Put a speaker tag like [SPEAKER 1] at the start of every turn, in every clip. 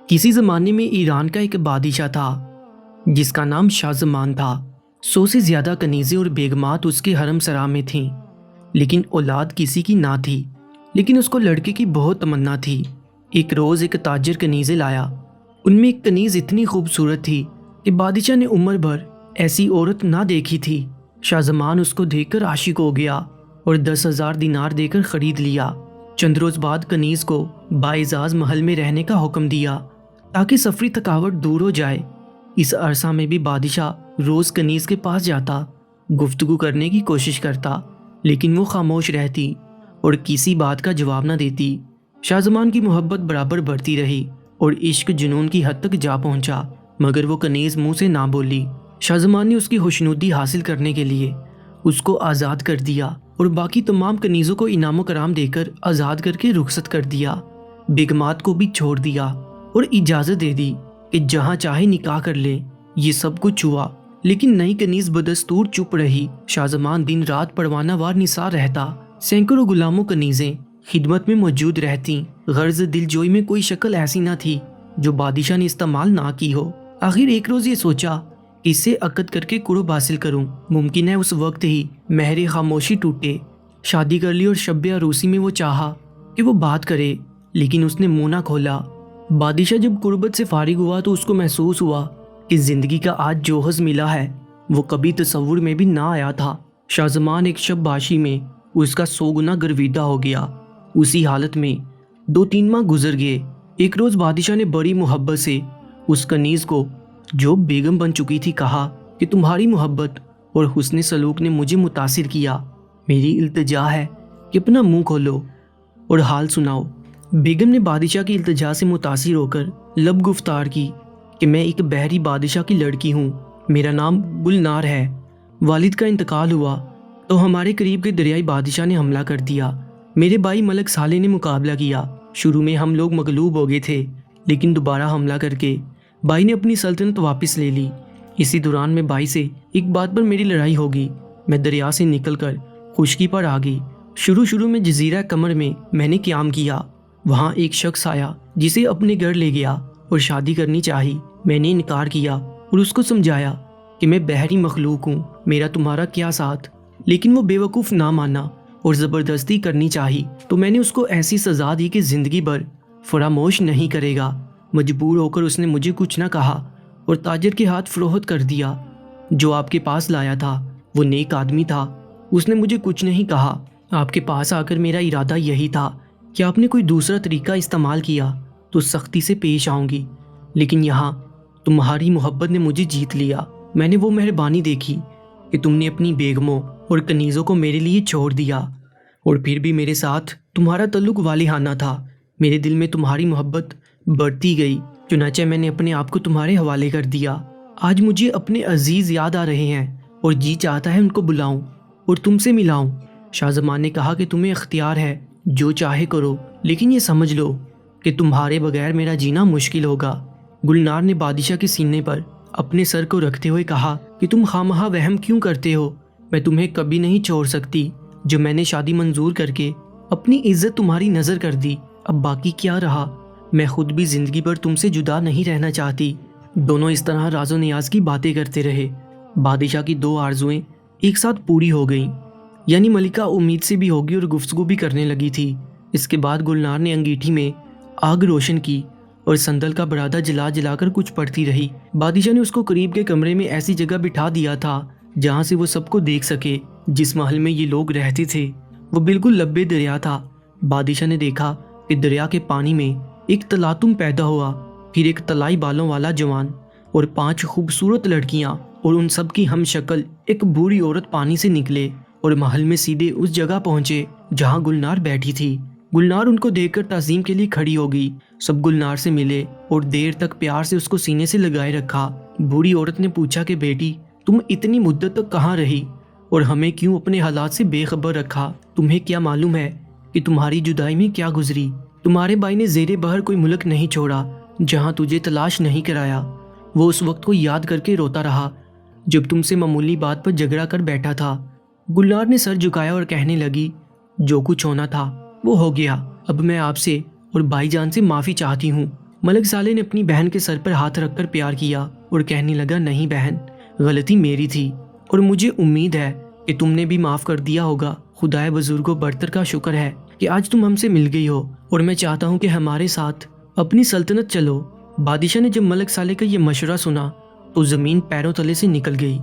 [SPEAKER 1] کسی زمانے میں ایران کا ایک بادشاہ تھا جس کا نام شاہ زمان تھا۔ 100 سے زیادہ کنیزیں اور بیگمات اس کے حرم سرا میں تھیں، لیکن اولاد کسی کی نہ تھی۔ لیکن اس کو لڑکے کی بہت تمنا تھی۔ ایک روز ایک تاجر کنیزیں لایا۔ ان میں ایک کنیز اتنی خوبصورت تھی کہ بادشاہ نے عمر بھر ایسی عورت نہ دیکھی تھی۔ شاہ زمان اس کو دیکھ کر عاشق ہو گیا اور 10,000 دینار دے کر خرید لیا۔ چند روز بعد کنیز کو باعزاز محل میں رہنے کا حکم دیا تاکہ سفری تھکاوٹ دور ہو جائے۔ اس عرصہ میں بھی بادشاہ روز کنیز کے پاس جاتا، گفتگو کرنے کی کوشش کرتا، لیکن وہ خاموش رہتی اور کسی بات کا جواب نہ دیتی۔ شاہ زمان کی محبت برابر بڑھتی رہی اور عشق جنون کی حد تک جا پہنچا، مگر وہ کنیز منہ سے نہ بولی۔ شاہ زمان نے اس کی خوشنودی حاصل کرنے کے لیے اس کو آزاد کر دیا اور باقی تمام کنیزوں کو انعام و کرام دے کر آزاد کر کے رخصت کر دیا۔ بیگمات کو بھی چھوڑ دیا اور اجازت دے دی کہ جہاں چاہے نکاح کر لیں۔ یہ سب کچھ ہوا، لیکن نئی کنیز بدستور چپ رہی۔ شاہ زمان دن رات پروانہ وار نثار رہتا۔ سینکڑوں غلاموں کنیزیں خدمت میں موجود رہتیں۔ غرض دل جوئی میں کوئی شکل ایسی نہ تھی جو بادشاہ نے استعمال نہ کی ہو۔ آخر ایک روز یہ سوچا کہ اسے عقد کر کے قرب حاصل کروں۔ ممکن ہے اس وقت ہی مہر خاموشی ٹوٹے۔ شادی کر لی اور شب عروسی میں وہ چاہا کہ وہ بات کرے، لیکن اس نے منہ نہ کھولا۔ بادشاہ جب قربت سے فارغ ہوا تو اس کو محسوس ہوا کہ زندگی کا آج جو حظ ملا ہے وہ کبھی تصور میں بھی نہ آیا تھا۔ شاہ زمان ایک شب باشی میں اس کا 100 گنا گرویدہ ہو گیا۔ اسی حالت میں 2-3 ماہ گزر گئے۔ ایک روز بادشاہ نے بڑی محبت سے اس کنیز کو جو بیگم بن چکی تھی کہا کہ تمہاری محبت اور حسن سلوک نے مجھے متاثر کیا۔ میری التجا ہے کہ اپنا منہ کھولو اور حال سناؤ۔ بیگم نے بادشاہ کی التجا سے متاثر ہو کر لب گفتار کی کہ میں ایک بحری بادشاہ کی لڑکی ہوں، میرا نام گلنار ہے۔ والد کا انتقال ہوا تو ہمارے قریب کے دریائی بادشاہ نے حملہ کر دیا۔ میرے بھائی ملک صالح نے مقابلہ کیا۔ شروع میں ہم لوگ مغلوب ہو گئے تھے، لیکن دوبارہ حملہ کر کے بھائی نے اپنی سلطنت واپس لے لی۔ اسی دوران میں بھائی سے ایک بات پر میری لڑائی ہو گئی۔ میں دریا سے نکل کر خشکی پر آ گئی۔ شروع میں جزیرہ قمر میں نے قیام کیا۔ وہاں ایک شخص آیا جسے اپنے گھر لے گیا اور شادی کرنی چاہی۔ میں نے انکار کیا اور اس کو سمجھایا کہ میں بحری مخلوق ہوں، میرا تمہارا کیا ساتھ، لیکن وہ بے وقوف نہ مانا اور زبردستی کرنی چاہی تو میں نے اس کو ایسی سزا دی کہ زندگی بھر فراموش نہیں کرے گا۔ مجبور ہو کر اس نے مجھے کچھ نہ کہا اور تاجر کے ہاتھ فروخت کر دیا۔ جو آپ کے پاس لایا تھا وہ نیک آدمی تھا، اس نے مجھے کچھ نہیں کہا۔ آپ کے پاس آ کر میرا ارادہ یہی تھا کہ آپ نے کوئی دوسرا طریقہ استعمال کیا تو سختی سے پیش آؤں گی، لیکن یہاں تمہاری محبت نے مجھے جیت لیا۔ میں نے وہ مہربانی دیکھی کہ تم نے اپنی بیگموں اور کنیزوں کو میرے لیے چھوڑ دیا، اور پھر بھی میرے ساتھ تمہارا تعلق والہانہ تھا۔ میرے دل میں تمہاری محبت بڑھتی گئی، چنانچہ میں نے اپنے آپ کو تمہارے حوالے کر دیا۔ آج مجھے اپنے عزیز یاد آ رہے ہیں اور جی چاہتا ہے ان کو بلاؤں اور تم سے ملاؤں۔ شاہ زمان نے کہا کہ تمہیں اختیار ہے، جو چاہے کرو، لیکن یہ سمجھ لو کہ تمہارے بغیر میرا جینا مشکل ہوگا۔ گلنار نے بادشاہ کے سینے پر اپنے سر کو رکھتے ہوئے کہا کہ تم خواہ وہم کیوں کرتے ہو؟ میں تمہیں کبھی نہیں چھوڑ سکتی۔ جو میں نے شادی منظور کر کے اپنی عزت تمہاری نظر کر دی، اب باقی کیا رہا؟ میں خود بھی زندگی بھر تم سے جدا نہیں رہنا چاہتی۔ دونوں اس طرح راز و نیاز کی باتیں کرتے رہے۔ بادشاہ کی 2 آرزویں ایک ساتھ پوری ہو گئیں، یعنی ملکہ امید سے بھی ہوگی اور گفتگو بھی کرنے لگی تھی۔ اس کے بعد گلنار نے انگیٹھی میں آگ روشن کی اور سندل کا برادہ جلا کر کچھ پڑھتی رہی۔ بادشاہ نے اس کو قریب کے کمرے میں ایسی جگہ بٹھا دیا تھا جہاں سے وہ سب کو دیکھ سکے۔ جس محل میں یہ لوگ رہتے تھے وہ بالکل لبے دریا تھا۔ بادشاہ نے دیکھا کہ دریا کے پانی میں ایک تلاطم پیدا ہوا، پھر ایک طلائی بالوں والا جوان اور 5 خوبصورت لڑکیاں اور ان سب کی ہم شکل ایک بوڑھی عورت پانی سے نکلے اور محل میں سیدھے اس جگہ پہنچے جہاں گلنار بیٹھی تھی۔ گلنار ان کو دیکھ کر تعظیم کے لیے کھڑی ہو گئی۔ سب گلنار سے ملے اور دیر تک پیار سے اس کو سینے سے لگائے رکھا۔ بوڑھی عورت نے پوچھا کہ بیٹی، تم اتنی مدت تک کہاں رہی اور ہمیں کیوں اپنے حالات سے بے خبر رکھا؟ تمہیں کیا معلوم ہے کہ تمہاری جدائی میں کیا گزری؟ تمہارے بھائی نے زیر بحر کوئی ملک نہیں چھوڑا جہاں تجھے تلاش نہیں کرایا۔ وہ اس وقت کو یاد کر کے روتا رہا جب تم سے معمولی بات پر جھگڑا کر بیٹھا تھا۔ گلنار نے سر جھکایا اور کہنے لگی، جو کچھ ہونا تھا وہ ہو گیا۔ اب میں آپ سے اور بھائی جان سے معافی چاہتی ہوں ملک صالح نے اپنی بہن کے سر پر ہاتھ رکھ کر پیار کیا اور کہنے لگا، نہیں بہن، غلطی میری تھی اور مجھے امید ہے کہ تم نے بھی معاف کر دیا ہوگا۔ خدائے بزرگ و برتر کا شکر ہے کہ آج تم ہم سے مل گئی ہو اور میں چاہتا ہوں کہ ہمارے ساتھ اپنی سلطنت چلو۔ بادشاہ نے جب ملک صالح کا یہ مشورہ سنا تو زمین پیروں تلے سے نکل گئی،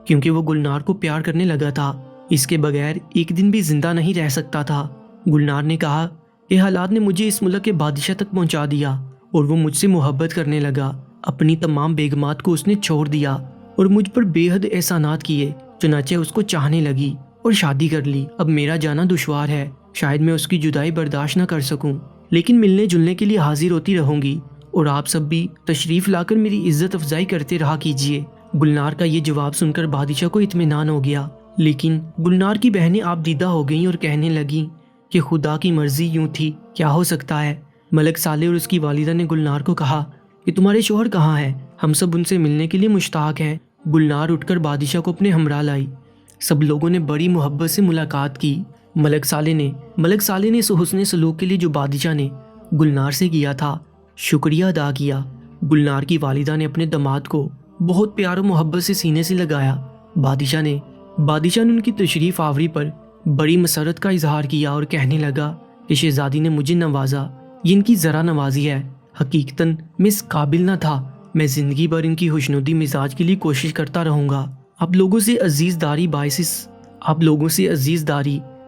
[SPEAKER 1] کیونکہ وہ گلنار کو پیار کرنے لگا تھا، اس کے بغیر ایک دن بھی زندہ نہیں رہ سکتا تھا۔ گلنار نے کہا کہ حالات نے مجھے اس ملک کے بادشاہ تک پہنچا دیا اور وہ مجھ سے محبت کرنے لگا۔ اپنی تمام بیگمات کو اس نے چھوڑ دیا اور مجھ پر بے حد احسانات کیے، چنانچہ اس کو چاہنے لگی اور شادی کر لی۔ اب میرا جانا دشوار ہے، شاید میں اس کی جدائی برداشت نہ کر سکوں، لیکن ملنے جلنے کے لیے حاضر ہوتی رہوں گی اور آپ سب بھی تشریف لا کر میری عزت افزائی کرتے رہا کیجیے۔ گلنار کا یہ جواب سن کر بادشاہ کو اطمینان ہو گیا، لیکن گلنار کی بہنیں آپ دیدہ ہو گئیں اور کہنے لگیں کہ خدا کی مرضی یوں تھی، کیا ہو سکتا ہے۔ ملک صالح اور اس کی والدہ نے گلنار کو کہا کہ تمہارے شوہر کہاں ہیں، ہم سب ان سے ملنے کے لیے مشتاق ہیں۔ گلنار اٹھ کر بادشاہ کو اپنے ہمراہ لائی۔ سب لوگوں نے بڑی محبت سے ملاقات کی۔ ملک صالح نے اس حسن سلوک کے لیے جو بادشاہ نے گلنار سے کیا تھا شکریہ ادا کیا۔ گلنار کی والدہ نے اپنے داماد کو بہت پیار و محبت سے سینے سے لگایا۔ بادشاہ نے ان کی تشریف آوری پر بڑی مسرت کا اظہار کیا اور کہنے لگا کہ شہزادی نے مجھے نوازا، یہ ان کی ذرا نوازی ہے، حقیقتاً میں اس قابل نہ تھا۔ میں زندگی بھر ان کی خوشنودی مزاج کے لیے کوشش کرتا رہوں گا۔ آپ لوگوں سے عزیز داری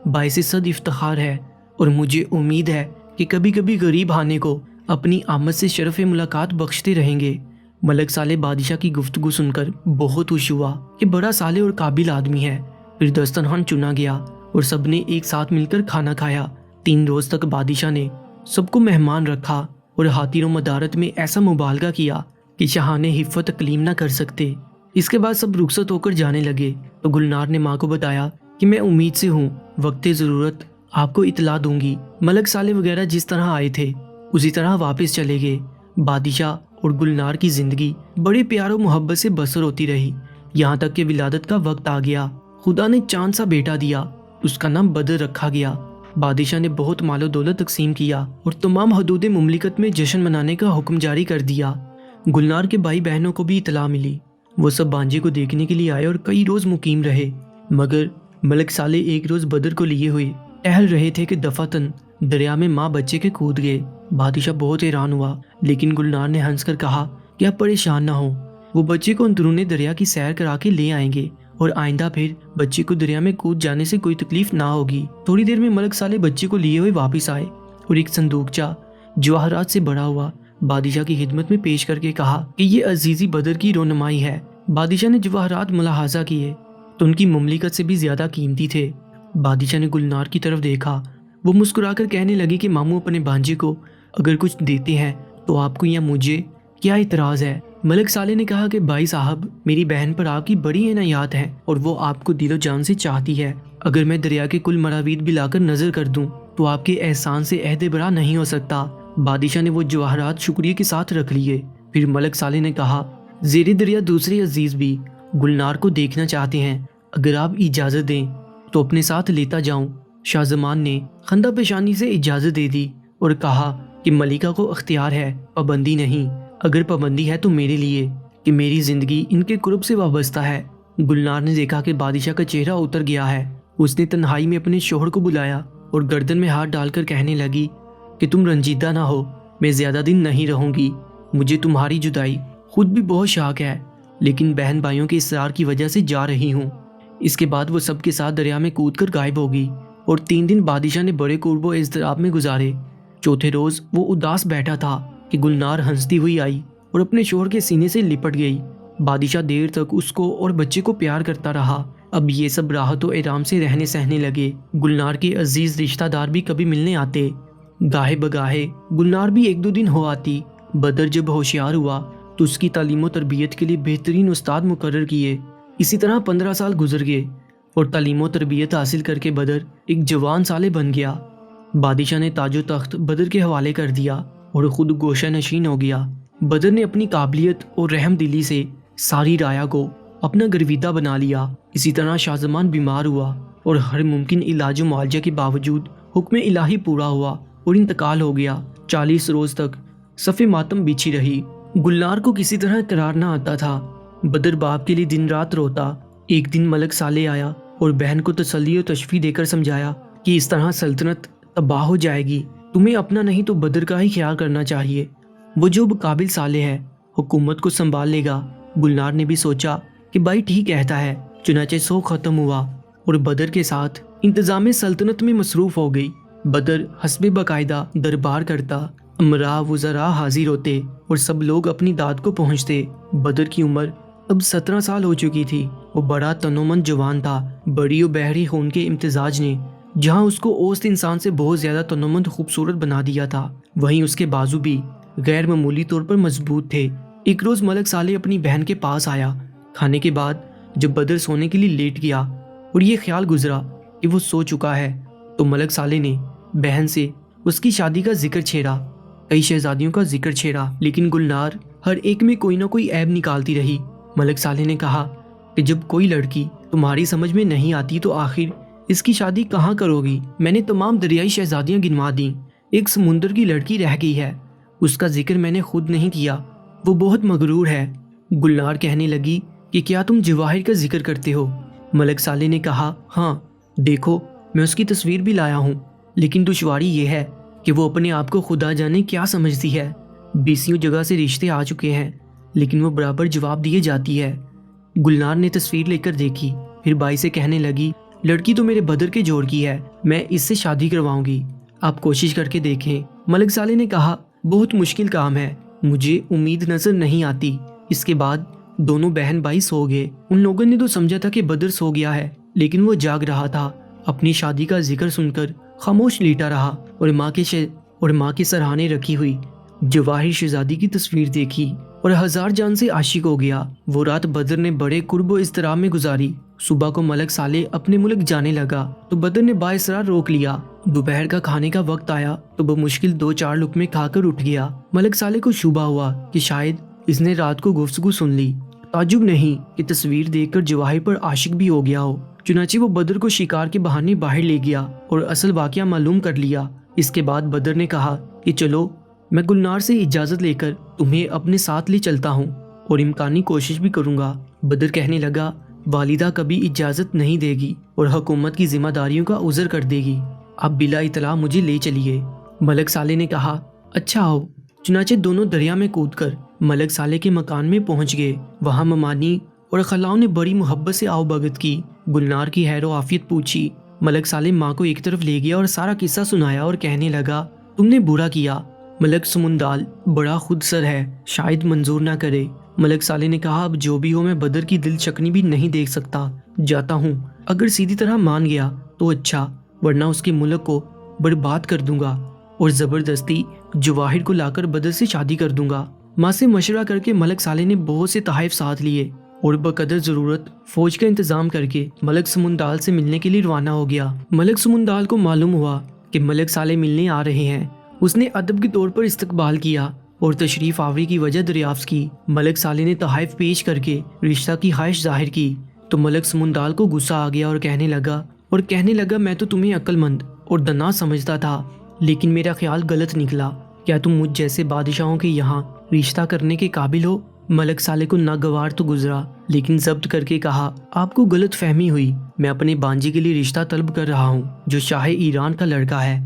[SPEAKER 1] باعث صد افتخار ہے اور مجھے امید ہے کہ کبھی کبھی غریب آنے کو اپنی آمد سے شرف ملاقات بخشتے رہیں گے۔ ملک صالح بادشاہ کی گفتگو سن کر بہت خوش ہوا کہ بڑا صالح اور قابل آدمی ہے۔ پھر دسترخوان چنا گیا اور سب نے ایک ساتھ مل کر کھانا کھایا۔ 3 روز تک بادشاہ نے سب کو مہمان رکھا اور خاطر و مدارت میں ایسا مبالغہ کیا کہ شاہان حفت تکلیم نہ کر سکتے۔ اس کے بعد سب رخصت ہو کر جانے لگے تو گلنار نے ماں کو بتایا کہ میں امید سے ہوں، وقت ضرورت آپ کو اطلاع دوں گی۔ ملک صالح وغیرہ جس طرح آئے تھے اسی طرح واپس چلے گئے۔ بادشاہ اور گلنار کی زندگی بڑے پیار و محبت سے بسر ہوتی رہی، یہاں تک کہ ولادت کا وقت آ گیا۔ خدا نے چاند سا بیٹا دیا، اس کا نام بدر رکھا گیا۔ بادشاہ نے بہت مال و دولت تقسیم کیا اور تمام حدود مملکت میں جشن منانے کا حکم جاری کر دیا۔ گلنار کے بھائی بہنوں کو بھی اطلاع ملی، وہ سب بانجے کو دیکھنے کے لیے آئے اور کئی روز مقیم رہے، مگر ملک صالح ایک روز بدر کو لیے ہوئے ٹہل رہے تھے کہ دفعتاً دریا میں ماں بچے کے کود گئے۔ بادشاہ بہت حیران ہوا، لیکن گلنار نے ہنس کر کہا کہ آپ پریشان نہ ہو، وہ بچے کو اندرون دریا کی سیر کرا کے لے آئیں گے اور آئندہ پھر بچے کو دریا میں کود جانے سے کوئی تکلیف نہ ہوگی۔ تھوڑی دیر میں ملک صالح بچے کو لیے ہوئے واپس آئے اور ایک صندوقچہ جواہرات سے بھرا ہوا بادشاہ کی خدمت میں پیش کر کے کہا کہ یہ عزیزی بدر کی رونمائی ہے۔ بادشاہ نے جواہرات ملاحظہ کیے تو ان کی مملکت سے بھی زیادہ قیمتی تھے۔ بادشاہ نے گلنار کی طرف دیکھا، وہ مسکرا کر کہنے لگی کہ ماموں اپنے بھانجے کو اگر کچھ دیتے ہیں تو آپ کو یا مجھے کیا اعتراض ہے؟ ملک صالح نے کہا کہ بھائی صاحب، میری بہن پر آپ کی بڑی عنایات ہیں اور وہ آپ کو دل و جان سے چاہتی ہے۔ اگر میں دریا کے کل مراوید بھی لا کر نظر کر دوں تو آپ کے احسان سے عہد برا نہیں ہو سکتا۔ بادشاہ نے وہ جواہرات شکریہ کے ساتھ رکھ لیے۔ پھر ملک صالح نے کہا، زیر دریا دوسرے عزیز بھی گلنار کو دیکھنا چاہتے ہیں، اگر آپ اجازت دیں تو اپنے ساتھ لیتا جاؤں۔ شاہ زمان نے خندہ پیشانی سے اجازت دے دی اور کہا کہ ملکہ کو اختیار ہے، پابندی نہیں، اگر پابندی ہے تو میرے لیے کہ میری زندگی ان کے قرب سے وابستہ ہے۔ گلنار نے دیکھا کہ بادشاہ کا چہرہ اتر گیا ہے۔ اس نے تنہائی میں اپنے شوہر کو بلایا اور گردن میں ہاتھ ڈال کر کہنے لگی کہ تم رنجیدہ نہ ہو، میں زیادہ دن نہیں رہوں گی، مجھے تمہاری جدائی خود بھی بہت شاق ہے، لیکن بہن بھائیوں کے اصرار کی وجہ سے جا رہی ہوں۔ اس کے بعد وہ سب کے ساتھ دریا میں کود کر غائب ہوگی اور 3 دن بادشاہ نے بڑے قرب و اضطراب میں گزارے۔ چوتھے روز وہ اداس بیٹھا تھا کہ گلنار ہنستی ہوئی آئی اور اپنے شوہر کے سینے سے لپٹ گئی۔ بادشاہ دیر تک اس کو اور بچے کو پیار کرتا رہا۔ اب یہ سب راحت و آرام سے رہنے سہنے لگے۔ گلنار کے عزیز رشتہ دار بھی کبھی ملنے آتے، گاہے بگاہے گلنار بھی 1-2 دن ہو آتی۔ بدر جب ہوشیار ہوا تو اس کی تعلیم و تربیت کے لیے بہترین استاد مقرر کیے۔ اسی طرح 15 سال گزر گئے اور تعلیم و تربیت حاصل کر کے بدر ایک جوان صالح بن گیا۔ بادشاہ نے تاج و تخت بدر کے حوالے کر دیا اور خود گوشہ نشین ہو گیا۔ بدر نے اپنی قابلیت اور رحم دلی سے ساری رایا کو اپنا گرویدہ بنا لیا۔ اسی طرح شاہ زمان بیمار ہوا اور ہر ممکن علاج و معالجہ کے باوجود حکم الہی پورا ہوا اور انتقال ہو گیا۔ 40 روز تک صف ماتم بچھی رہی۔ گلنار کو کسی طرح قرار نہ آتا تھا۔ بدر باپ کے لیے دن رات روتا۔ ایک دن ملک صالح آیا اور بہن کو تسلی و تشفیع دے کر سمجھایا کہ اس طرح سلطنت تباہ ہو جائے گی، تمہیں اپنا نہیں تو بدر کا ہی خیال کرنا چاہیے، وہ جو قابل صالح ہے حکومت کو سنبھال لے گا۔ گلنار نے بھی سوچا کہ بھائی ٹھیک کہتا ہے، چنانچہ سوگ ختم ہوا اور بدر کے ساتھ انتظام سلطنت میں مصروف ہو گئی۔ بدر حسب باقاعدہ دربار کرتا، امراء وزراء حاضر ہوتے اور سب لوگ اپنی داد کو پہنچتے۔ بدر کی عمر اب 17 سال ہو چکی تھی۔ وہ بڑا تنومند جوان تھا۔ بڑی و بحری خون کے امتزاج نے جہاں اس کو اوسط انسان سے بہت زیادہ تنومند خوبصورت بنا دیا تھا، وہیں اس کے بازو بھی غیر معمولی طور پر مضبوط تھے۔ ایک روز ملک صالح اپنی بہن کے پاس آیا۔ کھانے کے بعد جب بدر سونے کے لیے لیٹ گیا اور یہ خیال گزرا کہ وہ سو چکا ہے تو ملک صالح نے بہن سے اس کی شادی کا ذکر چھیڑا، کئی شہزادیوں کا ذکر چھیڑا، لیکن گلنار ہر ایک میں کوئی نہ کوئی عیب نکالتی رہی۔ ملک صالح نے کہا کہ جب کوئی لڑکی تمہاری سمجھ میں نہیں آتی تو آخر اس کی شادی کہاں کرو گی؟ میں نے تمام دریائی شہزادیاں گنوا دیں، ایک سمندر کی لڑکی رہ گئی ہے، اس کا ذکر میں نے خود نہیں کیا، وہ بہت مغرور ہے۔ گلنار کہنے لگی کہ کیا تم جواہر کا ذکر کرتے ہو؟ ملک صالح نے کہا ہاں، دیکھو میں اس کی تصویر بھی لایا ہوں، لیکن دشواری یہ ہے کہ وہ اپنے آپ کو خدا جانے کیا سمجھتی ہے۔ 20 جگہ سے رشتے آ چکے ہیں لیکن وہ برابر جواب دیے جاتی ہے۔ گلنار نے تصویر لے کر دیکھی، پھر بھائی سے کہنے لگی لڑکی تو میرے بدر کے جوڑ کی ہے، میں اس سے شادی کرواؤں گی، آپ کوشش کر کے دیکھیں۔ ملک صالح نے کہا بہت مشکل کام ہے، مجھے امید نظر نہیں آتی۔ اس کے بعد دونوں بہن بھائی سو گئے۔ ان لوگوں نے تو سمجھا تھا کہ بدر سو گیا ہے، لیکن وہ جاگ رہا تھا، اپنی شادی کا ذکر سن کر خاموش لیٹا رہا اور ماں کے سرہانے رکھی ہوئی جواہر شہزادی کی تصویر دیکھی اور ہزار جان سے عاشق ہو گیا۔ وہ رات بدر نے بڑے قرب و اضطراب میں گزاری۔ صبح کو ملک صالح اپنے ملک جانے لگا تو بدر نے بااصرار روک لیا۔ دوپہر کا کھانے کا وقت آیا تو بمشکل 2-4 لقمے کھا کر اٹھ گیا۔ ملک صالح کو شبہ ہوا کہ شاید اس نے رات کو گفتگو سن لی۔ تعجب نہیں کہ تصویر دیکھ کر جواہر پر عاشق بھی ہو گیا ہو۔ چنانچہ وہ بدر کو شکار کے بہانے باہر لے گیا اور اصل واقعہ معلوم کر لیا۔ اس کے بعد بدر نے کہا کہ چلو میں گلنار سے اجازت لے کر تمہیں اپنے ساتھ لے چلتا ہوں اور امکانی کوشش بھی کروں گا۔ بدر کہنے لگا والدہ کبھی اجازت نہیں دے گی اور حکومت کی ذمہ داریوں کا عذر کر دے گی، آپ بلا اطلاع مجھے لے چلیے۔ ملک صالح نے کہا اچھا آؤ۔ چنانچہ دونوں دریا میں کود کر ملک صالح کے مکان میں پہنچ گئے۔ وہاں ممانی اور خلاؤں نے بڑی محبت سے آؤ بھگت کی، گلنار کی خیر و عافیت پوچھی۔ ملک صالح ماں کو ایک طرف لے گیا اور سارا قصہ سنایا اور کہنے لگا تم نے برا کیا، ملک سمندال بڑا خود سر ہے، شاید منظور نہ کرے۔ ملک صالح نے کہا اب جو بھی ہو میں بدر کی دل چکنی بھی نہیں دیکھ سکتا، جاتا ہوں، اگر سیدھی طرح مان گیا تو اچھا، ورنہ اس کے ملک کو برباد کر دوں گا اور زبردستی جواہر کو لا کر بدر سے شادی کر دوں گا۔ ماں سے مشورہ کر کے ملک صالح نے بہت سے تحائف ساتھ لیے اور بقدر ضرورت فوج کا انتظام کر کے ملک سمندال سے ملنے کے لیے روانہ ہو گیا۔ ملک سمندال کو معلوم ہوا کہ ملک صالح ملنے آ رہے ہیں۔ اس نے ادب کے طور پر استقبال کیا اور تشریف آوری کی وجہ دریافت کی۔ ملک صالح نے تحائف پیش کر کے رشتہ کی خواہش ظاہر کی تو ملک سمندال کو غصہ آ گیا اور کہنے لگا میں تو تمہیں عقل مند اور دانا سمجھتا تھا، لیکن میرا خیال غلط نکلا۔ کیا تم مجھ جیسے بادشاہوں کے یہاں رشتہ کرنے کے قابل ہو؟ ملک صالح کو ناگوار تو گزرا، لیکن ضبط کر کے کہا آپ کو غلط فہمی ہوئی، میں اپنے بانجی کے لیے رشتہ طلب کر رہا ہوں جو شاہ ایران کا لڑکا ہے۔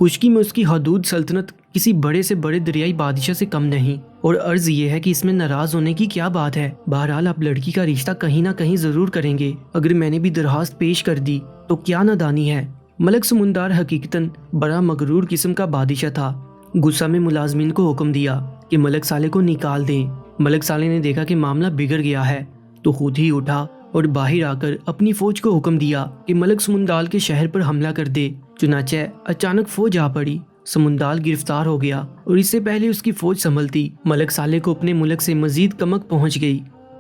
[SPEAKER 1] خشکی میں اس کی حدود سلطنت کسی بڑے سے بڑے دریائی بادشاہ سے کم نہیں، اور عرض یہ ہے کہ اس میں ناراض ہونے کی کیا بات ہے؟ بہرحال آپ لڑکی کا رشتہ کہیں نہ کہیں ضرور کریں گے، اگر میں نے بھی درخواست پیش کر دی تو کیا نادانی ہے؟ ملک سمندار حقیقتاً بڑا مغرور قسم کا بادشاہ تھا۔ غصہ میں ملازمین کو حکم دیا کہ ملک صالح کو نکال دیں۔ ملک صالح نے دیکھا کہ معاملہ بگڑ گیا ہے تو خود ہی اٹھا اور باہر آ کر اپنی فوج کو حکم دیا کہ ملک سمندال کے شہر پر حملہ کر دے۔ چنانچہ اچانک فوج آ پڑی، سمندال گرفتار ہو گیا اور اس سے پہلے اس کی فوج سنبھلتی ملک صالح کو اپنے ملک سے مزید کمک پہنچ گئی۔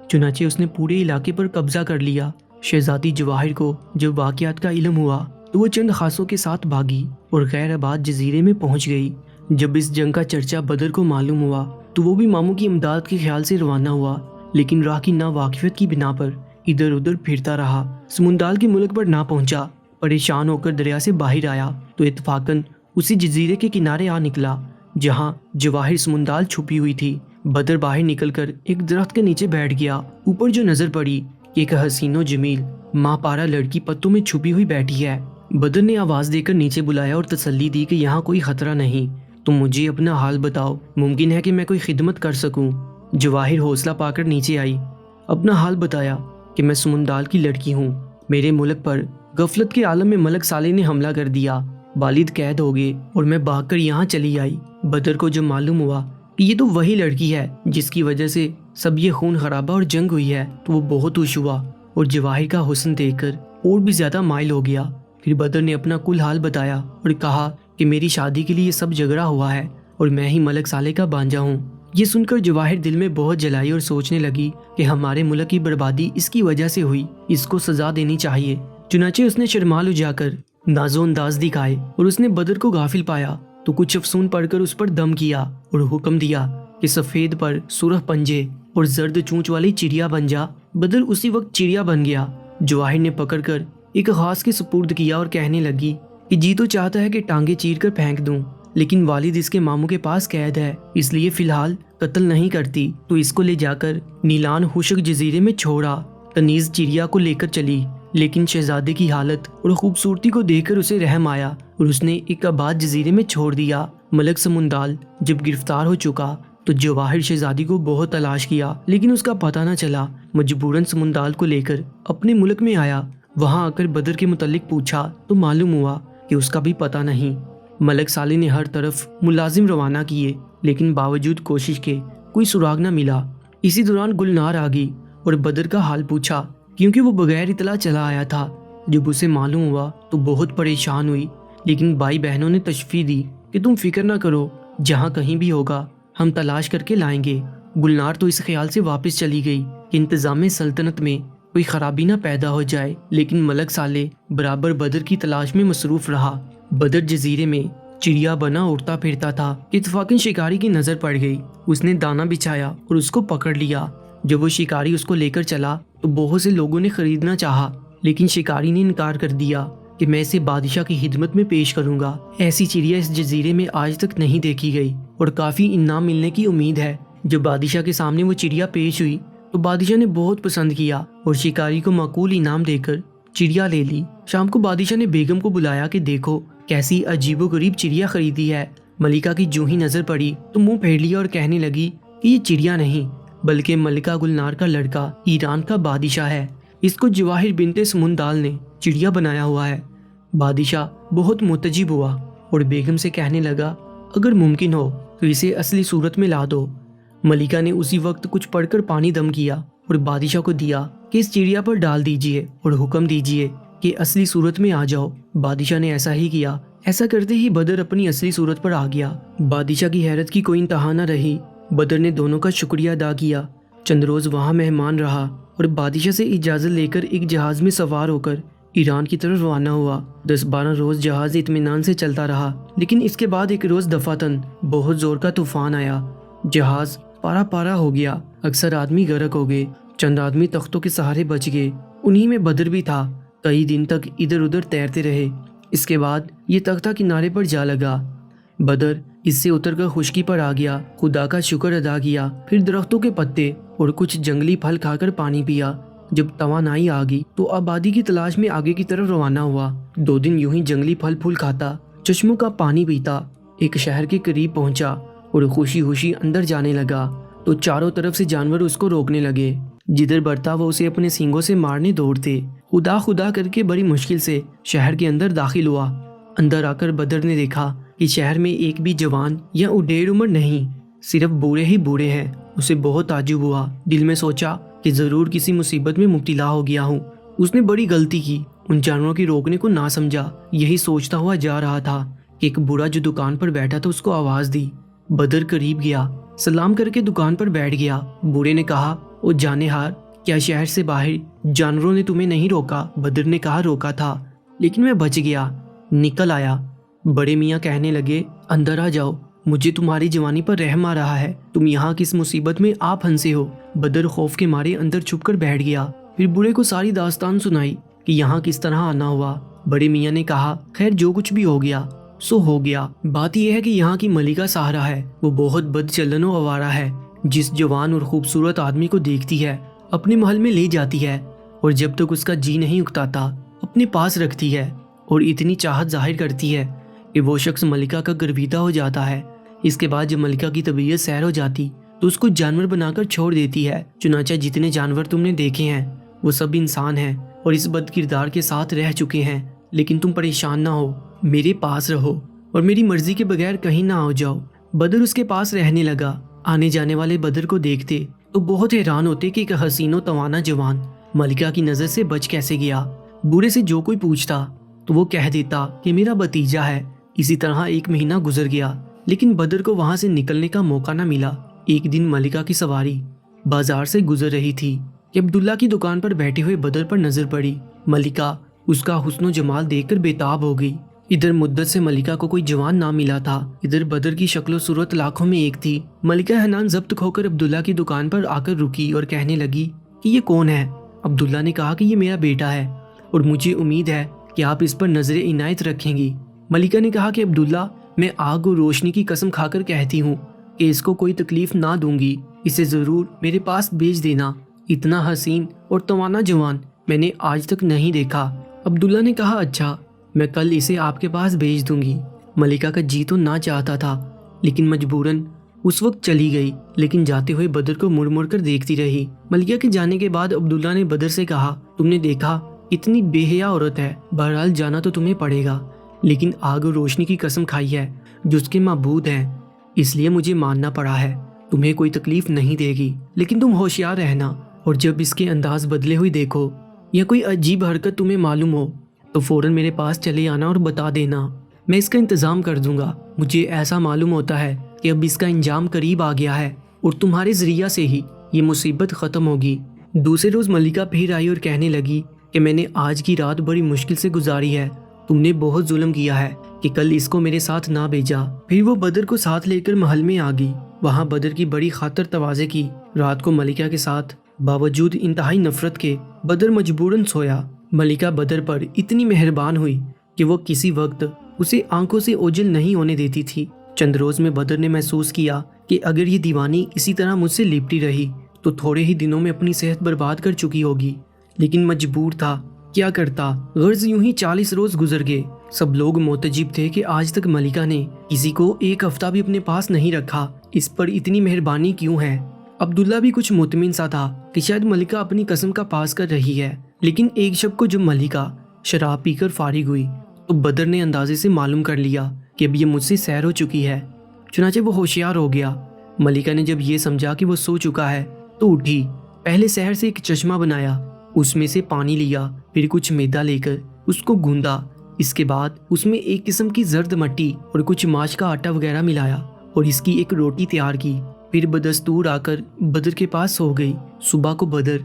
[SPEAKER 1] چنانچہ اس نے پورے علاقے پر قبضہ کر لیا۔ شہزادی جواہر کو جب واقعات کا علم ہوا تو وہ چند خاصوں کے ساتھ بھاگی اور غیر آباد جزیرے میں پہنچ گئی۔ جب اس جنگ کا چرچا بدر کو معلوم ہوا تو وہ بھی ماموں کی امداد کے خیال سے روانہ ہوا، لیکن راہ کی ناواقفیت کی بنا پر ادھر ادھر پھرتا رہا۔ سمندال کے ملک پر نہ پہنچا، پریشان ہو کر دریا سے باہر آیا تو اتفاقاً اسی جزیرے کے کنارے آ نکلا جہاں جواہر سمندال چھپی ہوئی تھی۔ بدر باہر نکل کر ایک درخت کے نیچے بیٹھ گیا۔ اوپر جو نظر پڑی کہ ایک حسین و جمیل ماں پارا لڑکی پتوں میں چھپی ہوئی بیٹھی ہے۔ بدر نے آواز دے کر نیچے بلایا اور تسلی دی کہ یہاں کوئی خطرہ نہیں، تم مجھے اپنا حال بتاؤ، ممکن ہے کہ میں کوئی خدمت کر سکوں۔ جواہر حوصلہ پا کر نیچے آئی، اپنا حال بتایا کہ میں سمندال کی لڑکی ہوں، میرے ملک پر غفلت کے عالم میں ملک صالح نے حملہ کر دیا، والد قید ہو گئے اور میں بھاگ کر یہاں چلی آئی۔ بدر کو جب معلوم ہوا کہ یہ تو وہی لڑکی ہے جس کی وجہ سے سب یہ خون خرابہ اور جنگ ہوئی ہے، تو وہ بہت خوش ہوا اور جواہر کا حسن دیکھ کر اور بھی زیادہ مائل ہو گیا۔ پھر بدر نے اپنا کل حال بتایا اور کہا کہ میری شادی کے لیے یہ سب جھگڑا ہوا ہے اور میں ہی ملک صالح کا بانجا ہوں۔ یہ سن کر جواہر دل میں بہت جلائی اور سوچنے لگی کہ ہمارے ملک کی بربادی اس کی وجہ سے ہوئی، اس کو سزا دینی چاہیے۔ چنانچہ اس نے شرمال اجا کر ناز و انداز دکھائے اور اس نے بدر کو غافل پایا تو کچھ افسون پڑھ کر اس پر دم کیا اور حکم دیا کہ سفید پر سرخ پنجے اور زرد چونچ والی چڑیا بن جا۔ بدر اسی وقت چڑیا بن گیا۔ جواہر نے پکڑ کر ایک خاص کے سپرد کیا اور کہنے لگی کہ جی تو چاہتا ہے کہ ٹانگیں چیر کر پھینک دوں، لیکن والد اس کے ماموں کے پاس قید ہے، اس لیے فی الحال قتل نہیں کرتی، تو اس کو لے جا کر نیلان خشک جزیرے میں چھوڑا۔ کنیز چڑیا کو لے کر چلی، لیکن شہزادے کی حالت اور خوبصورتی کو دیکھ کر اسے رحم آیا اور اس نے ایک آباد جزیرے میں چھوڑ دیا۔ ملک سمندال جب گرفتار ہو چکا تو جواہر شہزادی کو بہت تلاش کیا، لیکن اس کا پتہ نہ چلا۔ مجبوراً سمندال کو لے کر اپنے ملک میں آیا۔ وہاں آ کر بدر کے متعلق پوچھا تو معلوم ہوا کہ اس کا بھی پتہ نہیں۔ ملک صالح نے ہر طرف ملازم روانہ کیے، لیکن باوجود کوشش کے کوئی سراغ نہ ملا۔ اسی دوران گلنار آ گئی اور بدر کا حال پوچھا، کیونکہ وہ بغیر اطلاع چلا آیا تھا۔ جب اسے معلوم ہوا تو بہت پریشان ہوئی، لیکن بھائی بہنوں نے تشفی دی کہ تم فکر نہ کرو، جہاں کہیں بھی ہوگا ہم تلاش کر کے لائیں گے۔ گلنار تو اس خیال سے واپس چلی گئی کہ انتظام سلطنت میں کوئی خرابی نہ پیدا ہو جائے، لیکن ملک صالح برابر بدر کی تلاش میں مصروف رہا۔ بدر جزیرے میں چڑیا بنا اڑتا پھرتا تھا کہ اتفاقاً شکاری کی نظر پڑ گئی۔ اس نے دانہ بچھایا اور اس کو پکڑ لیا۔ جب وہ شکاری اس کو لے کر چلا تو بہت سے لوگوں نے خریدنا چاہا، لیکن شکاری نے انکار کر دیا کہ میں اسے بادشاہ کی خدمت میں پیش کروں گا۔ ایسی چڑیا اس جزیرے میں آج تک نہیں دیکھی گئی اور کافی انعام ملنے کی امید ہے۔ جب بادشاہ کے سامنے وہ چڑیا پیش ہوئی تو بادشاہ نے بہت پسند کیا اور شکاری کو معقول انعام دے کر چڑیا لے لی۔ شام کو بادشاہ نے بیگم کو بلایا کہ دیکھو کیسی عجیب و غریب چڑیا خریدی ہے۔ ملکہ کی جو ہی نظر پڑی تو منہ پھیر لیا اور کہنے لگی کہ یہ چڑیا نہیں بلکہ ملکہ گلنار کا لڑکا ایران کا بادشاہ ہے، اس کو جواہر بنت سمندال نے چڑیا بنایا ہوا ہے۔ بادشاہ بہت متعجب ہوا اور بیگم سے کہنے لگا اگر ممکن ہو تو اسے اصلی صورت میں لا دو۔ ملکہ نے اسی وقت کچھ پڑھ کر پانی دم کیا اور بادشاہ کو دیا کہ اس چڑیا پر ڈال دیجئے اور حکم دیجئے کہ اصلی صورت میں آ جاؤ۔ بادشاہ نے ایسا ہی کیا۔ ایسا کرتے ہی بدر اپنی اصلی صورت پر آ گیا۔ بادشاہ کی حیرت کی کوئی انتہا نہ رہی۔ بدر نے دونوں کا شکریہ ادا کیا، چند روز وہاں مہمان رہا اور بادشاہ سے اجازت لے کر ایک جہاز میں سوار ہو کر ایران کی طرف روانہ ہوا۔ 10-12 روز جہاز اطمینان سے چلتا رہا، لیکن اس کے بعد ایک روز دفعتاً بہت زور کا طوفان آیا۔ جہاز پارا پارا ہو گیا، اکثر آدمی غرق ہو گئے، چند آدمی تختوں کے سہارے بچ گئے، انہی میں بدر بھی تھا۔ کئی دن تک ادھر ادھر تیرتے رہے۔ اس کے بعد یہ تختہ کنارے پر جا لگا۔ بدر اس سے اتر کر خشکی پر آ گیا، خدا کا شکر ادا کیا، پھر درختوں کے پتے اور کچھ جنگلی پھل کھا کر پانی پیا۔ جب توانائی آ گئی تو آبادی کی تلاش میں آگے کی طرف روانہ ہوا۔ 2 دن یوں ہی جنگلی پھل پھول کھاتا، چشموں کا پانی پیتا، ایک شہر کے قریب پہنچا اور خوشی خوشی اندر جانے لگا تو چاروں طرف سے جانور اس کو روکنے لگے۔ جدھر بڑھتا وہ اسے اپنے سینگوں سے مارنے دوڑتے۔ خدا خدا کر کے بڑی مشکل سے شہر کے اندر داخل ہوا۔ اندر آ کر بدر نے دیکھا کہ شہر میں ایک بھی جوان یا اڈیر عمر نہیں، صرف بوڑھے ہی بوڑھے ہیں۔ اسے بہت تعجب ہوا، دل میں سوچا کہ ضرور کسی مصیبت میں مبتلا ہو گیا ہوں۔ اس نے بڑی غلطی کی، ان جانوروں کی روکنے کو نہ سمجھا۔ یہی سوچتا ہوا جا رہا تھا کہ ایک بوڑھا جو دکان پر بیٹھا تھا اس کو آواز دی۔ بدر قریب گیا، سلام کر کے دکان پر بیٹھ گیا۔ بوڑھے نے کہا او جانہار، کیا شہر سے باہر جانوروں نے تمہیں نہیں روکا؟ بدر نے کہا روکا تھا، لیکن میں بچ گیا، نکل آیا۔ بڑے میاں کہنے لگے اندر آ جاؤ، مجھے تمہاری جوانی پر رحم آ رہا ہے، تم یہاں کس مصیبت میں آپ پھنسے ہو؟ بدر خوف کے مارے اندر چھپ کر بیٹھ گیا، پھر بوڑھے کو ساری داستان سنائی کہ یہاں کس طرح آنا ہوا۔ بڑے میاں نے کہا خیر جو کچھ بھی ہو گیا سو ہو گیا۔ بات یہ ہے کہ یہاں کی ملکہ سہرا ہے، وہ بہت بد چلن و آوارہ ہے۔ جس جوان اور خوبصورت آدمی کو دیکھتی ہے اپنے محل میں لے جاتی ہے، اور جب تک اس کا جی نہیں اکتاتا اپنے پاس رکھتی ہے، اور اتنی چاہت ظاہر کرتی ہے کہ وہ شخص ملکہ کا گرویدہ ہو جاتا ہے۔ اس کے بعد جب ملکہ کی طبیعت سیر ہو جاتی تو اس کو جانور بنا کر چھوڑ دیتی ہے۔ چنانچہ جتنے جانور تم نے دیکھے ہیں وہ سب انسان ہیں اور اس بد کردار کے ساتھ رہ چکے ہیں، لیکن تم پریشان نہ ہو، میرے پاس رہو اور میری مرضی کے بغیر کہیں نہ آ جاؤ۔ بدر اس کے پاس رہنے لگا۔ آنے جانے والے بدر کو دیکھتے تو بہت حیران ہوتے کہ ایک حسین و توانا جوان ملکہ کی نظر سے بچ کیسے گیا۔ بوڑھے سے جو کوئی پوچھتا تو وہ کہہ دیتا کہ میرا بھتیجا ہے۔ اسی طرح ایک مہینہ گزر گیا، لیکن بدر کو وہاں سے نکلنے کا موقع نہ ملا۔ ایک دن ملکہ کی سواری بازار سے گزر رہی تھی کہ عبداللہ کی دکان پر بیٹھے ہوئے بدر پر نظر پڑی۔ ملکہ اس کا حسن و جمال دیکھ کر بےتاب ہو گئی۔ ادھر مدت سے ملکہ کو کوئی جوان نہ ملا تھا، ادھر بدر کی شکل و صورت لاکھوں میں ایک تھی۔ ملکہ حنان ضبط کھو کر عبداللہ کی دکان پر آ کر رکی اور کہنے لگی کہ یہ کون ہے؟ عبداللہ نے کہا کہ یہ میرا بیٹا ہے اور مجھے امید ہے کہ آپ اس پر نظر عنایت رکھیں گی۔ ملکہ نے کہا کہ عبداللہ، میں آگ اور روشنی کی قسم کھا کر کہتی ہوں کہ اس کو کوئی تکلیف نہ دوں گی، اسے ضرور میرے پاس بھیج دینا۔ اتنا حسین اور توانا جوان میں نے آج تک نہیں دیکھا۔ عبداللہ نے کہا اچھا، میں کل اسے آپ کے پاس بھیج دوں گی۔ ملکہ کا جی تو نہ چاہتا تھا، لیکن مجبوراً اس وقت چلی گئی، لیکن جاتے ہوئے بدر کو مڑ مڑ کر دیکھتی رہی۔ ملکہ کے جانے کے بعد عبداللہ نے بدر سے کہا، تم نے دیکھا اتنی بے حیا عورت ہے، بہرحال جانا تو تمہیں پڑے گا، لیکن آگ اور روشنی کی قسم کھائی ہے جو اس کے معبود ہیں، اس لیے مجھے ماننا پڑا ہے۔ تمہیں کوئی تکلیف نہیں دے گی، لیکن تم ہوشیار رہنا، اور جب اس کے انداز بدلے ہوئے دیکھو یا کوئی عجیب حرکت تمہیں معلوم ہو تو فوراً میرے پاس چلے آنا اور بتا دینا، میں اس کا انتظام کر دوں گا۔ مجھے ایسا معلوم ہوتا ہے کہ اب اس کا انجام قریب آ گیا ہے اور تمہارے ذریعہ سے ہی یہ مصیبت ختم ہوگی۔ دوسرے روز ملکہ پھر آئی اور کہنے لگی کہ میں نے آج کی رات بڑی مشکل سے گزاری ہے، تم نے بہت ظلم کیا ہے کہ کل اس کو میرے ساتھ نہ بھیجا۔ پھر وہ بدر کو ساتھ لے کر محل میں آ گئی۔ وہاں بدر کی بڑی خاطر تواضع کی۔ رات کو ملکہ کے ساتھ باوجود انتہائی نفرت کے بدر مجبوراً سویا۔ ملکہ بدر پر اتنی مہربان ہوئی کہ وہ کسی وقت اسے آنکھوں سے اوجھل نہیں ہونے دیتی تھی۔ چند روز میں بدر نے محسوس کیا کہ اگر یہ دیوانی اسی طرح مجھ سے لپٹی رہی تو تھوڑے ہی دنوں میں اپنی صحت برباد کر چکی ہوگی، لیکن مجبور تھا، کیا کرتا۔ غرض یوں ہی 40 روز گزر گئے۔ سب لوگ معتجب تھے کہ آج تک ملکہ نے کسی کو ایک ہفتہ بھی اپنے پاس نہیں رکھا، اس پر اتنی مہربانی کیوں ہے؟ عبداللہ بھی کچھ مطمئن سا تھا کہ شاید ملکہ اپنی قسم کا پاس کر رہی ہے، لیکن ایک شب کو جب ملکہ شراب پی کر فارغ ہوئی تو بدر نے اندازے سے معلوم کر لیا کہ اب یہ مجھ سے سیر ہو چکی ہے، چنانچہ وہ ہوشیار ہو گیا۔ ملکہ نے جب یہ سمجھا کہ وہ سو چکا ہے تو اٹھی، پہلے شہر سے ایک چشمہ بنایا، اس میں سے پانی لیا، پھر کچھ میدا لے کر اس کو گوندا، اس کے بعد اس میں ایک قسم کی زرد مٹی اور کچھ ماش کا آٹا وغیرہ ملایا اور اس کی ایک روٹی تیار کی، پھر بدستور آ کر بدر کے پاس سو گئی۔ صبح کو بدر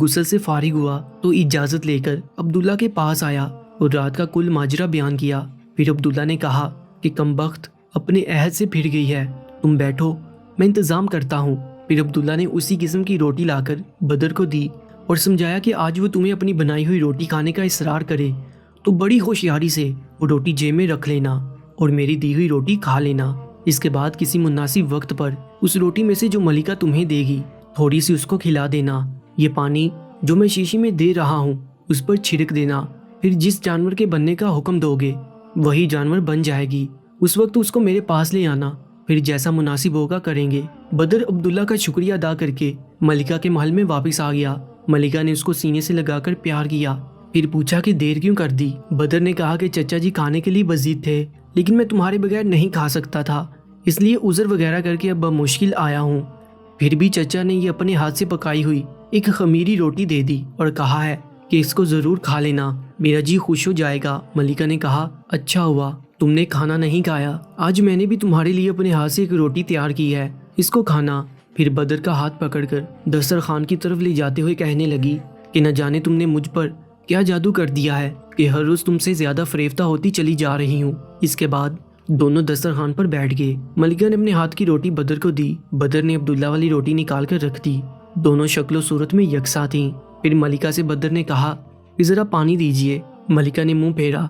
[SPEAKER 1] غسل سے فارغ ہوا تو اجازت لے کر عبداللہ کے پاس آیا اور رات کا کل ماجرا بیان کیا۔ پھر عبداللہ نے کہا کہ کمبخت اپنے عہد سے پھر گئی ہے، تم بیٹھو، میں انتظام کرتا ہوں۔ پھر عبداللہ نے اسی قسم کی روٹی لا کر بدر کو دی اور سمجھایا کہ آج وہ تمہیں اپنی بنائی ہوئی روٹی کھانے کا اصرار کرے تو بڑی ہوشیاری سے وہ روٹی جیب میں رکھ لینا اور میری دی ہوئی روٹی کھا لینا۔ اس کے بعد کسی مناسب وقت پر اس روٹی میں سے جو ملکہ تمہیں دے گی تھوڑی سی اس کو کھلا دینا۔ یہ پانی جو میں شیشی میں دے رہا ہوں اس پر چھڑک دینا، پھر جس جانور کے بننے کا حکم دو گے وہی جانور بن جائے گی، اس وقت اس کو میرے پاس لے آنا، پھر جیسا مناسب ہوگا کریں گے۔ بدر عبداللہ کا شکریہ ادا کر کے ملکہ کے محل میں واپس آ گیا۔ ملکہ نے اس کو سینے سے لگا کر پیار کیا، پھر پوچھا کہ دیر کیوں کر دی؟ بدر نے کہا کہ چچا جی کھانے کے لیے بزید تھے، لیکن میں تمہارے بغیر نہیں کھا سکتا تھا، اس لیے عذر وغیرہ کر کے اب بمشکل آیا ہوں۔ پھر بھی چچا نے یہ اپنے ہاتھ سے پکائی ہوئی ایک خمیری روٹی دے دی اور کہا ہے کہ اس کو ضرور کھا لینا، میرا جی خوش ہو جائے گا۔ ملکہ نے کہا اچھا ہوا تم نے کھانا نہیں کھایا، آج میں نے بھی تمہارے لیے اپنے ہاتھ سے ایک روٹی تیار کی ہے، اس کو کھانا۔ پھر بدر کا ہاتھ پکڑ کر دسترخوان کی طرف لے جاتے ہوئے کہنے لگی کہ نہ جانے تم نے مجھ پر کیا جادو کر دیا ہے کہ ہر روز تم سے زیادہ فریفتہ ہوتی چلی جا رہی ہوں۔ اس کے بعد دونوں دسترخوان پر بیٹھ گئے۔ ملکہ نے اپنے ہاتھ کی روٹی بدر کو دی، بدر نے عبداللہ والی روٹی نکال کر رکھ دی، دونوں شکل و صورت میں یکساں تھیں۔ پھر ملکہ سے بدر نے کہا کہ ذرا پانی دیجئے۔ ملکہ نے منہ پھیرا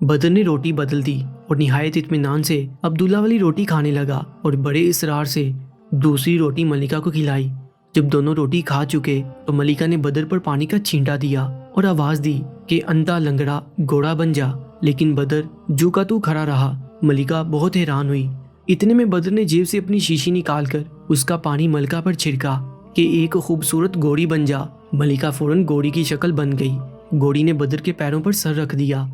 [SPEAKER 1] بدر نے روٹی بدل دی اور نہایت اطمینان سے عبداللہ والی روٹی کھانے لگا اور بڑے اصرار سے دوسری روٹی ملکہ کو کھلائی۔ جب دونوں روٹی کھا چکے تو ملکہ نے بدر پر پانی کا چھینٹا دیا اور آواز دی کہ اندھا لنگڑا گھوڑا بن جا، لیکن بدر جو کا تو کھڑا رہا۔ ملکہ بہت حیران ہوئی۔ اتنے میں بدر نے جیب سے اپنی شیشی نکال کر اس کا پانی ملکہ پر چھڑکا کہ ایک خوبصورت گھوڑی بن جا۔ ملکہ فوراً گھوڑی کی شکل بن گئی۔ گھوڑی نے بدر کے پیروں پر سر رکھ دیا،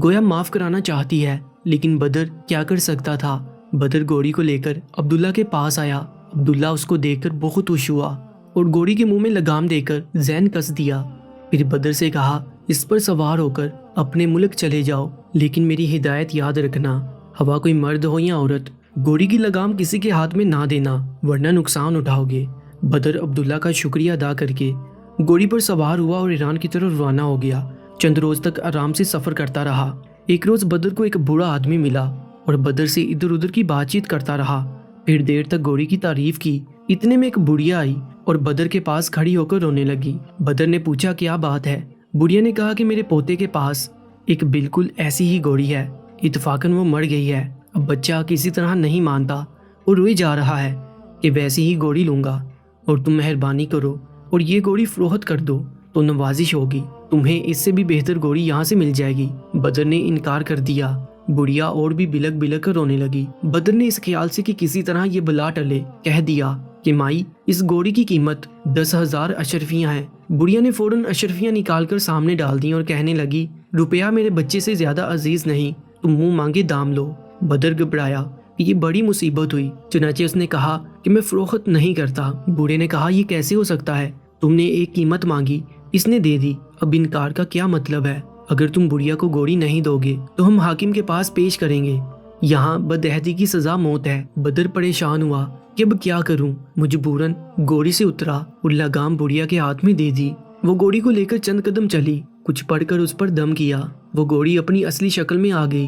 [SPEAKER 1] گویا معاف کرانا چاہتی ہے، لیکن بدر کیا کر سکتا تھا۔ بدر گھوڑی کو لے کر عبداللہ کے پاس آیا۔ عبداللہ اس کو دیکھ کر بہت خوش ہوا اور گھوڑی کے منہ میں لگام دے کر زین کس دیا۔ پھر بدر سے کہا، اس پر سوار ہو کر اپنے ملک چلے جاؤ، لیکن میری ہدایت یاد رکھنا، ہوا کوئی مرد ہو یا عورت، گھوڑی کی لگام کسی کے ہاتھ میں نہ دینا ورنہ نقصان اٹھاؤ گے۔ بدر عبداللہ کا شکریہ ادا کر کے گھوڑی پر سوار ہوا اور ایران کی طرف روانہ ہو گیا۔ چند روز تک آرام سے سفر کرتا رہا۔ ایک روز بدر کو ایک بوڑھا آدمی ملا اور بدر سے ادھر ادھر کی بات چیت کرتا رہا۔ پھر دیر تک گھوڑی کی تعریف کی۔ اتنے میں ایک بڑھیا آئی اور بدر کے پاس کھڑی ہو کر رونے لگی۔ بدر نے پوچھا کیا بات ہے؟ بڑھیا نے کہا کہ میرے پوتے کے پاس ایک بالکل ایسی ہی گھوڑی ہے، اتفاقاً وہ مر گئی ہے۔ اب بچہ کسی طرح نہیں مانتا اور روئے جا رہا ہے کہ ویسی ہی گھوڑی لوں گا اور تم مہربانی کرو اور یہ گھوڑی فروخت کر دو تو نوازش ہوگی، تمہیں اس سے بھی بہتر گھوڑی یہاں سے مل جائے گی۔ بدر نے انکار کر دیا۔ بڑھیا اور بھی بلک بلک کر رونے لگی۔ بدر نے اس خیال سے کہ کسی طرح یہ بلا ٹلے کہہ دیا کہ مائی اس گھوڑی کی قیمت 10,000 اشرفیاں ہیں۔ بڑھیا نے فوراً اشرفیاں نکال کر سامنے ڈال دیں اور کہنے لگی، روپیہ میرے بچے سے زیادہ عزیز نہیں، تم منہ مانگے دام لو۔ بدر گھبرایا کہ یہ بڑی مصیبت ہوئی، چنانچہ اس نے کہا کہ میں فروخت نہیں کرتا۔ بوڑھے نے کہا، یہ کیسے ہو سکتا ہے؟ تم نے ایک قیمت مانگی، اس نے دے دی، اب انکار کا کیا مطلب ہے؟ اگر تم بڑھیا کو گھوڑی نہیں دو گے تو ہم حاکم کے پاس پیش کریں گے، یہاں بدعہدی کی سزا موت ہے۔ بدر پریشان ہوا کہ اب کیا کروں، مجبوراً گھوڑی سے اترا اور لگام بڑھیا کے ہاتھ میں دے دی۔ وہ گھوڑی کو لے کر چند قدم چلی، کچھ پڑھ کر اس پر دم کیا، وہ گھوڑی اپنی اصلی شکل میں آ گئی۔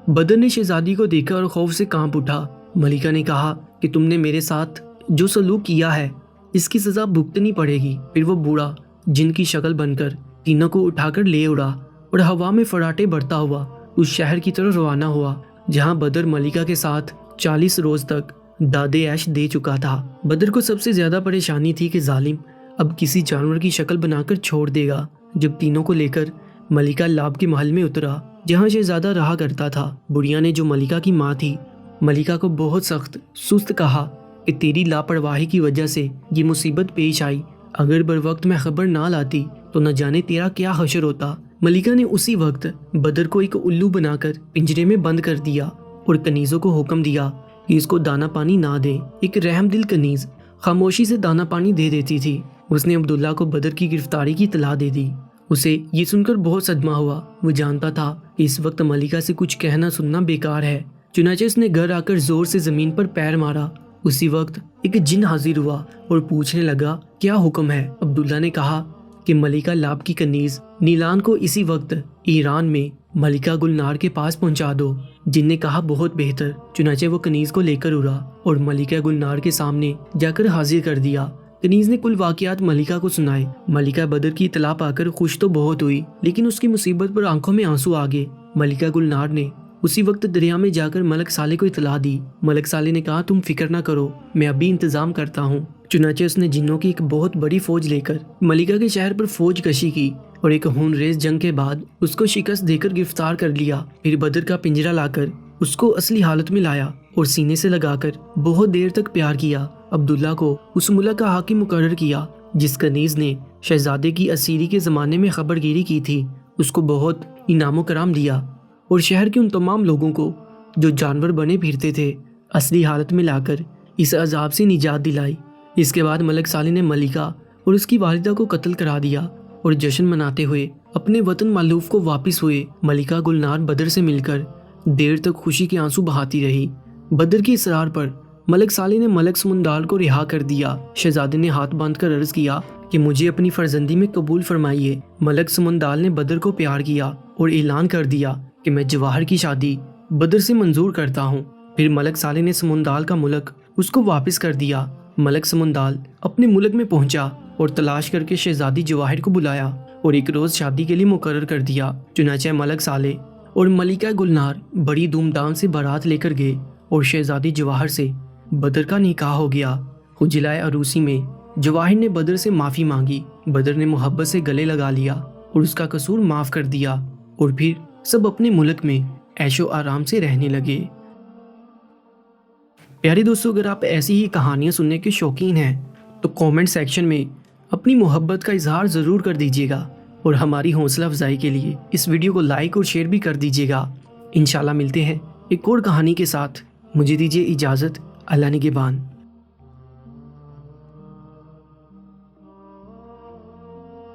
[SPEAKER 1] بدر نے شہزادی کو دیکھا اور خوف سے کانپ اٹھا۔ ملکہ نے کہا کہ تم نے میرے ساتھ جو سلوک کیا ہے اس کی سزا بھگتنی پڑے گی۔ پھر وہ بوڑھا جن کی شکل بن کر تینوں کو اٹھا کر لے اڑا اور ہوا میں فراٹے بڑھتا ہوا اس شہر کی طرف روانہ ہوا جہاں بدر ملکہ کے ساتھ 40 روز تک دادے عیش دے چکا تھا۔ بدر کو سب سے زیادہ پریشانی تھی کہ ظالم اب کسی جانور کی شکل بنا کر چھوڑ دے گا۔ جب تینوں کو لے کر ملکہ لاب کے محل میں اترا جہاں شہزادہ رہا کرتا تھا، بڑھیا نے جو ملکہ کی ماں تھی ملکہ کو بہت سخت سست کہا کہ تیری لاپرواہی کی وجہ سے یہ مصیبت پیش آئی، اگر بر وقت میں خبر نہ لاتی تو نہ جانے تیرا کیا حشر ہوتا۔ ملکہ نے اسی وقت بدر کو ایک الو بنا کر پنجرے میں بند کر دیا اور کنیزوں کو حکم دیا کہ اس کو دانا پانی نہ دے۔ ایک رحم دل کنیز خاموشی سے دانا پانی دے دیتی تھی۔ اس نے عبداللہ کو بدر کی گرفتاری کی اطلاع دے دی۔ اسے یہ سن کر بہت صدمہ ہوا۔ وہ جانتا تھا کہ اس وقت ملکہ سے کچھ کہنا سننا بیکار ہے، چنانچہ اس نے گھر آ کر زور سے زمین پر پیر مارا۔ اسی وقت ایک جن حاضر ہوا اور پوچھنے لگا، کیا حکم ہے؟ عبداللہ نے کہا کہ ملکہ لاب کی کنیز نیلان کو اسی وقت ایران میں ملکہ گلنار کے پاس پہنچا دو۔ جن نے کہا، بہت بہتر۔ چنانچہ وہ کنیز کو لے کر اڑا اور ملکہ گلنار کے سامنے جا کر حاضر کر دیا۔ کنیز نے کل واقعات ملکہ کو سنائے۔ ملکہ بدر کی اطلاع پا کر خوش تو بہت ہوئی، لیکن اس کی مصیبت پر آنکھوں میں آنسو آ گئے۔ ملکہ گلنار نے اسی وقت دریا میں جا کر ملک صالح کو اطلاع دی۔ ملک صالح نے کہا، تم فکر نہ کرو، میں ابھی انتظام کرتا ہوں۔ چنانچہ اس نے جنوں کی ایک بہت بڑی فوج لے کر ملکہ کے شہر پر فوج کشی کی اور ایک خون ریز جنگ کے بعد اس کو شکست دے کر گرفتار کر لیا۔ پھر بدر کا پنجرہ لا کر اس کو اصلی حالت میں لایا اور سینے سے لگا کر بہت دیر تک پیار کیا۔ عبداللہ کو اس ملک کا حاکم مقرر کیا۔ جس کنیز نے شہزادے کی اسیری کے زمانے میں خبر گیری کی تھی اس کو بہت انعام و کرام دیا اور شہر کے ان تمام لوگوں کو جو جانور بنے پھرتے تھے اصلی حالت میں لا کر اس عذاب سے نجات دلائی۔ اس کے بعد ملک صالح نے ملکہ اور اس کی والدہ کو قتل کرا دیا اور جشن مناتے ہوئے اپنے وطن مالوف کو واپس ہوئے۔ ملکہ گلنار بدر سے مل کر دیر تک خوشی کے آنسو بہاتی رہی۔ بدر کے اصرار پر ملک صالح نے ملک سمندال کو رہا کر دیا۔ شہزادے نے ہاتھ باندھ کر عرض کیا کہ مجھے اپنی فرزندی میں قبول فرمائیے۔ ملک سمندال نے بدر کو پیار کیا اور اعلان کر دیا کہ میں جواہر کی شادی بدر سے منظور کرتا ہوں۔ پھر ملک صالح نے سمندال کا ملک اس کو واپس کر دیا۔ ملک سمندال اپنے ملک میں پہنچا اور تلاش کر کے شہزادی جواہر کو بلایا اور ایک روز شادی کے لیے مقرر کر دیا۔ چنانچہ ملک صالح اور ملکہ گلنار بڑی دھوم دھام سے بارات لے کر گئے اور شہزادی جواہر سے بدر کا نکاح ہو گیا۔ حجلائے عروسی میں جواہر نے بدر سے معافی مانگی، بدر نے محبت سے گلے لگا لیا اور اس کا قصور معاف کر دیا، اور پھر سب اپنے ملک میں عیش و آرام سے رہنے لگے۔ پیارے دوستو، اگر آپ ایسی ہی کہانیاں سننے کے شوقین ہیں تو کامنٹ سیکشن میں اپنی محبت کا اظہار ضرور کر دیجیے گا، اور ہماری حوصلہ افزائی کے لیے اس ویڈیو کو لائک اور شیئر بھی کر دیجیے گا۔ انشاءاللہ ملتے ہیں ایک اور کہانی کے ساتھ۔ مجھے دیجیے اجازت۔ اللہ نگہبان۔